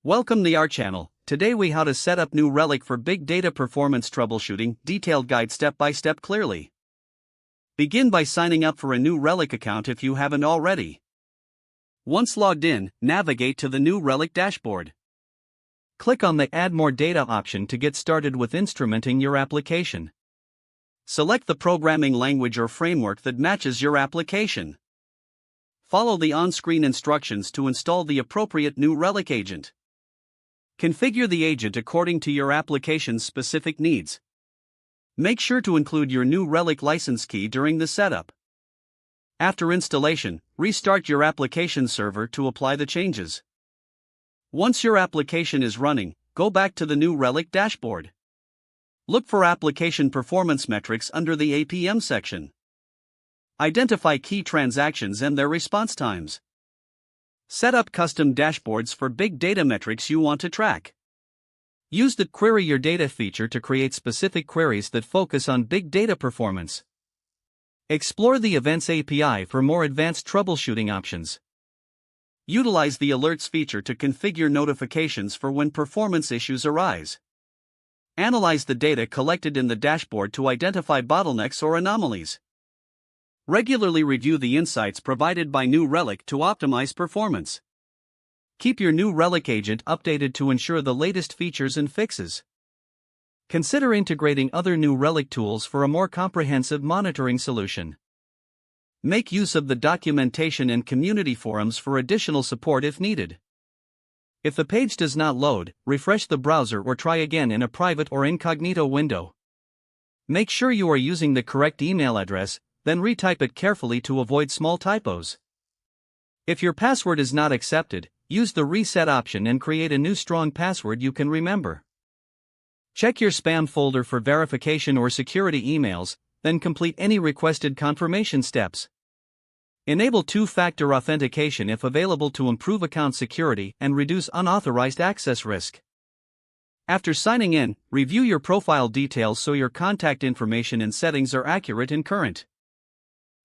Welcome to our channel. Today we how to set up new Relic for big data performance troubleshooting, detailed guide step by step clearly. Begin by signing up for a new Relic account if you haven't already. Once logged in, navigate to the new Relic dashboard. Click on the Add More Data option to get started with instrumenting your application. Select the programming language or framework that matches your application. Follow the on-screen instructions to install the appropriate new Relic agent. Configure the agent according to your application's specific needs. Make sure to include your new Relic license key during the setup. After installation, restart your application server to apply the changes. Once your application is running, go back to the new Relic dashboard. Look for application performance metrics under the APM section. Identify key transactions and their response times. Set up custom dashboards for big data metrics you want to track. Use the Query Your Data feature to create specific queries that focus on big data performance. Explore the Events API for more advanced troubleshooting options. Utilize the Alerts feature to configure notifications for when performance issues arise. Analyze the data collected in the dashboard to identify bottlenecks or anomalies. Regularly review the insights provided by new Relic to optimize performance. Keep your new Relic agent updated to ensure the latest features and fixes. Consider integrating other new Relic tools for a more comprehensive monitoring solution. Make use of the documentation and community forums for additional support if needed. If the page does not load, refresh the browser or try again in a private or incognito window. Make sure you are using the correct email address, then retype it carefully to avoid small typos. If your password is not accepted, use the reset option and create a new strong password you can remember. Check your spam folder for verification or security emails, then complete any requested confirmation steps. Enable two-factor authentication if available to improve account security and reduce unauthorized access risk. After signing in, review your profile details so your contact information and settings are accurate and current.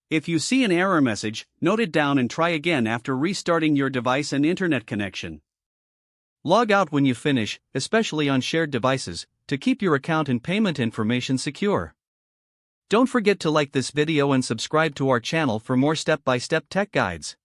If you see an error message, note it down and try again after restarting your device and internet connection. Log out when you finish, especially on shared devices, to keep your account and payment information secure. Don't forget to like this video and subscribe to our channel for more step-by-step tech guides.